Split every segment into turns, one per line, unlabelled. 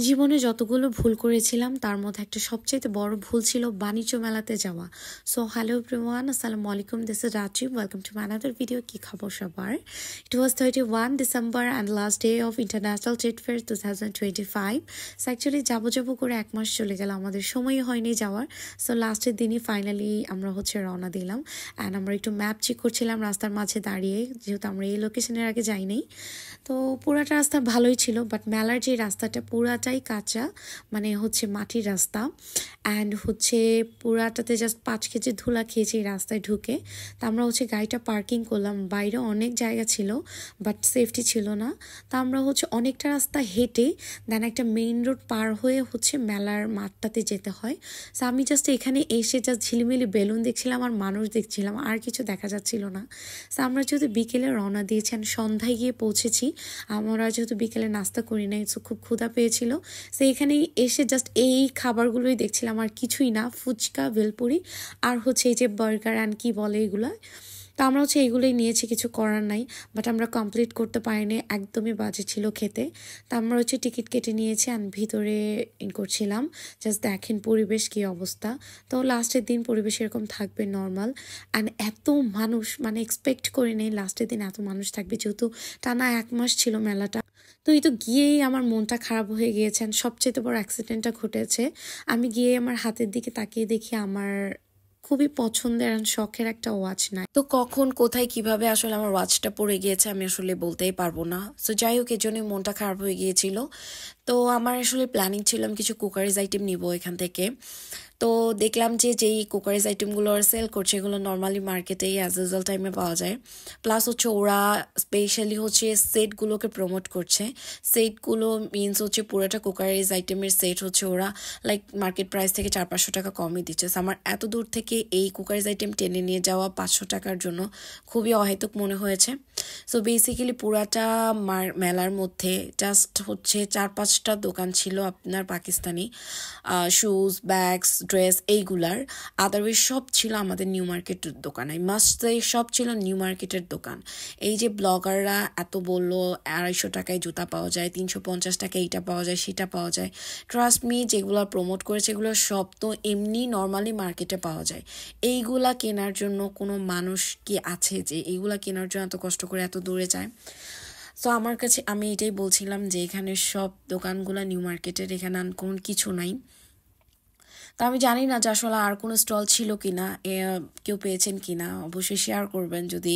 জীবনে যতগুলো ভুল করেছিলাম তার মধ্যে একটা সবচেয়ে বড় ভুল ছিল বাণিজ্য মেলাতে যাওয়া। সো হ্যালো এভরিওয়ান, আসসালামু আলাইকুম, this is Rajib, welcome to my another video. কি খবর সবার? It was 31 December and last day of international trade fair 2025। So actually যাবো করে 1 মাস চলে গেল, আমাদের সময়ই হয়নি যাওয়ার। সো লাস্টের দিনই ফাইনালি আমরা রওনা দিলাম অ্যান্ড আমরা একটু ম্যাপ চেক করছিলাম রাস্তার মাঝে দাঁড়িয়ে, যেহেতু আমরা এই লোকেশনের আগে যাইনি। তো পুরাটা রাস্তা ভালোই ছিল, বাট মেলার যে রাস্তাটা পুরাটাই কাঁচা, মানে মাটির রাস্তা অ্যান্ড পুরাটাতে জাস্ট 5 কেজি ধুলা খেয়েছি এই রাস্তায় ঢুকে। তা আমরা গাড়িটা পার্কিং করলাম, বাইরে অনেক জায়গা ছিল বাট সেফটি ছিল না। তা আমরা অনেকটা রাস্তা হেঁটে দেন একটা মেইন রোড পার হয়ে মেলার মাঠটাতে যেতে হয়। সো আমি জাস্ট এখানে এসে জাস্ট ঝিলিমিলি বেলুন দেখছিলাম আর মানুষ দেখছিলাম, আর কিছু দেখা যাচ্ছিল না। সো আমরা যেহেতু বিকেলে রওনা দিয়েছি আর সন্ধ্যায় গিয়ে পৌঁছেছি, আমরা যেহেতু বিকেলে নাস্তা করি নাই, সো খুব ক্ষুধা পেয়েছিল। সো এখানেই এসে জাস্ট এই খাবারগুলোই দেখছিলাম, আর কিছুই না, ফুচকা, ভেলপুরি আর এই যে বার্গার অ্যান্ড কি বলে এগুলা। তো আমরা এইগুলোই নিয়েছি, কিছু করার নাই, বাট আমরা কমপ্লিট করতে পারিনি, একদমই বাজে ছিল খেতে। তো আমরা টিকিট কেটে নিয়েছি অ্যান্ড ভিতরে করছিলাম। জাস্ট দেখেন পরিবেশ কি অবস্থা। তো লাস্টের দিন পরিবেশ এরকম থাকবে নর্মাল, অ্যান্ড এত মানুষ, মানে এক্সপেক্ট করি নেই লাস্টের দিন এত মানুষ থাকবে, যেহেতু টানা 1 মাস ছিল মেলাটা। তো এই তো গিয়েই আমার মনটা খারাপ হয়ে গিয়েছে। সবচেয়ে বড় অ্যাক্সিডেন্টটা ঘটেছে, আমি গিয়ে আমার হাতের দিকে তাকিয়ে দেখি আমার খুবই পছন্দের আর শখের একটা ওয়াচ নাই। তো কখন কোথায় কিভাবে আসলে আমার ওয়াচটা পড়ে গিয়েছে আমি আসলে বলতেই পারবো না। সো যাই হোক, এর জন্যই মনটা খারাপ হয়ে গিয়েছিল। তো আমার আসলে প্ল্যানিং ছিল আমি কিছু কুকারিজ আইটেম নিব এখান থেকে। তো দেখলাম যে যেই কুকারিজ আইটেমগুলো সেল করছে এগুলো নর্মালি মার্কেটেই অ্যাজ ইউজুয়াল টাইমে পাওয়া যায়। প্লাস ওরা স্পেশালি সেটগুলোকে প্রমোট করছে। সেটগুলো মিনস পুরোটা কুকারিজ আইটেমের সেট ওরা লাইক মার্কেট প্রাইস থেকে 400-500 টাকা কমই দিচ্ছে। আমার এত দূর থেকে এই কুকারিজ আইটেম টেনে নিয়ে যাওয়া 500 টাকার জন্য খুবই অহেতুক মনে হয়েছে। সো বেসিক্যালি পুরাটা মেলার মধ্যে জাস্ট 4-5টা দোকান ছিল আপনার পাকিস্তানি শুজ, ব্যাগস, ড্রেস এইগুলার। আদারওয়াইজ সব ছিল আমাদের নিউ মার্কেটের দোকান। আই মাস্ট সে সব ছিল নিউ মার্কেটের দোকান। এই যে ব্লগাররা এত বললো 250 টাকায় জুতা পাওয়া যায়, 350 টাকায় এইটা পাওয়া যায় সেটা পাওয়া যায়, ট্রাস্ট মি যেগুলো প্রমোট করেছে এগুলো সব তো এমনি নর্মালি মার্কেটে পাওয়া যায়। এইগুলা কেনার জন্য কোনো মানুষ কি আছে যে এইগুলা কেনার জন্য এত কষ্ট করে এত দূরে যায়? সো আমার কাছে আমি এটাই বলছিলাম যে এখানে সব দোকানগুলো নিউ মার্কেটের, এখানে কোনো কিছু নাই। তো আমি জানি না যে আসলে আর কোনো স্টল ছিল কিনা, কেউ পেয়েছেন কিনা, অবশ্যই শেয়ার করবেন যদি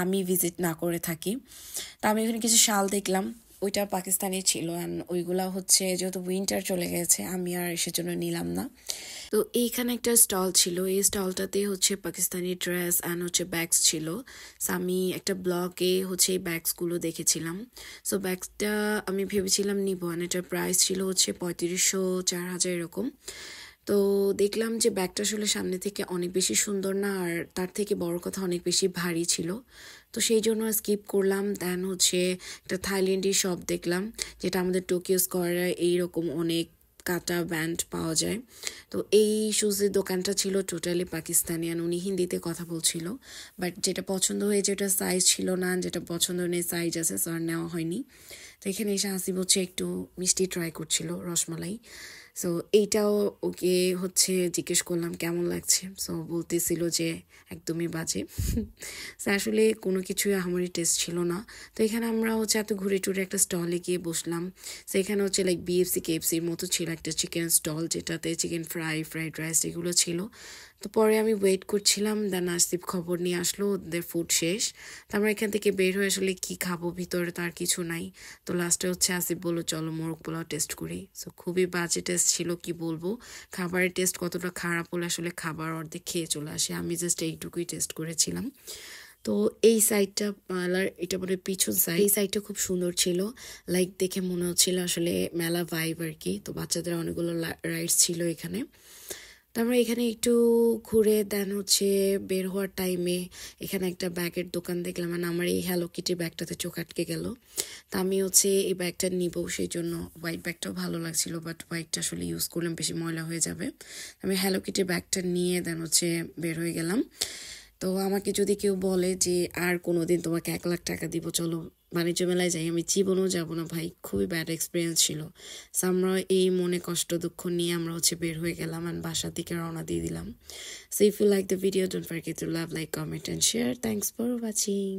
আমি ভিজিট না করে থাকি। তো আমি এখানে কিছু শাল দেখলাম, ওইটা পাকিস্তানি ছিল অ্যান্ড ওইগুলা যেহেতু উইন্টার চলে গেছে আমি আর সেজন্য নিলাম না। তো এইখানে একটা স্টল ছিল, এই স্টলটাতে পাকিস্তানি ড্রেস অ্যান্ড ব্যাগস ছিল। সো আমি একটা ব্লগে এই ব্যাগসগুলো দেখেছিলাম। সো ব্যাগসটা আমি ভেবেছিলাম নিব, অ্যান্ড এটার প্রাইস ছিল 3500-4000 এরকম। তো দেখলাম যে ব্যাগটা আসলে সামনে থেকে অনেক বেশি সুন্দর না, আর তার থেকে বড় কথা অনেক বেশি ভারী ছিল। তো সেই জন্য স্কিপ করলাম। দেন একটা থাইল্যান্ডি শপ দেখলাম, যেটা আমাদের টোকিও স্কোয়ারে এইরকম অনেক কাটা ব্যান্ড পাওয়া যায়। তো এই শুজের দোকানটা ছিল টোটালি পাকিস্তানি, আর উনি হিন্দিতে কথা বলছিল। বাট যেটা পছন্দ হয়েছে ওটা সাইজ ছিল না, যেটা পছন্দ নেই সাইজ আছে, সো আর নেওয়া হয়নি। তো এখানে এসে হাসিব একটু মিষ্টি ট্রাই করছিল, রসমালাই। সো এইটাও ওকে জিজ্ঞেস করলাম কেমন লাগছে। সো বলতেছিল যে একদমই বাজে। সো আসলে কোনো কিছুই আমারই টেস্ট ছিল না। তো এখানে আমরা এত ঘুরে টুরে একটা স্টলে গিয়ে বসলাম। সো এখানে লাইক বিএফসি কেএফসির মতো ছিল একটা চিকেন স্টল, যেটাতে চিকেন ফ্রাইড রাইস এগুলো ছিল। তো পরে আমি ওয়েট করছিলাম, দেন আসিফ খবর নিয়ে আসলো ওদের ফুড শেষ। তো আমরা এখান থেকে বের হয়ে আসলে কি খাবো, ভিতরে তার কিছু নাই। তো লাস্টে আসিফ বললো চলো মোরগ পোলাও টেস্ট করি। সো খুবই বাজে টেস্ট ছিল, কি বলবো। খাবারের টেস্ট কতটা খারাপ হলে আসলে খাবার অর্ধেক খেয়ে চলে আসে, আমি জাস্ট এইটুকুই টেস্ট করেছিলাম। তো এই সাইডটা মেলার, এটা পিছন সাইড, এই সাইডটা খুব সুন্দর ছিল, লাইক দেখে মনে হচ্ছিল আসলে মেলা ভাইব আর কি। তো বাচ্চাদের অনেকগুলো রাইডস ছিল এখানে। তো আমরা এখানে একটু ঘুরে দেন বের হওয়ার টাইমে এখানে একটা ব্যাগের দোকান দেখলাম, মানে আমার এই হ্যালো কিটি ব্যাগটাতে চোখ আটকে গেল। তা আমি এই ব্যাগটা নিব, সেই জন্য হোয়াইট ব্যাগটাও ভালো লাগছিল, বাট হোয়াইটটা আসলে ইউজ করলাম বেশি ময়লা হয়ে যাবে। আমি হ্যালো কিটি ব্যাগটা নিয়ে দেন বের হয়ে গেলাম। তো আমাকে যদি কেউ বলে যে আর কোনোদিন তোমাকে 1 লাখ টাকা দিব, চলো বাণিজ্য মেলায় যাই, আমি জীবনেও যাব না ভাই, খুবই ব্যাড এক্সপিরিয়েন্স ছিল। সো আমরা এই মনে কষ্ট দুঃখ নিয়ে আমরা বের হয়ে গেলাম অ্যান্ড বাসার দিকে রওনা দিয়ে দিলাম। So if you like the video, don't forget to love, like, comment and share. Thanks for watching.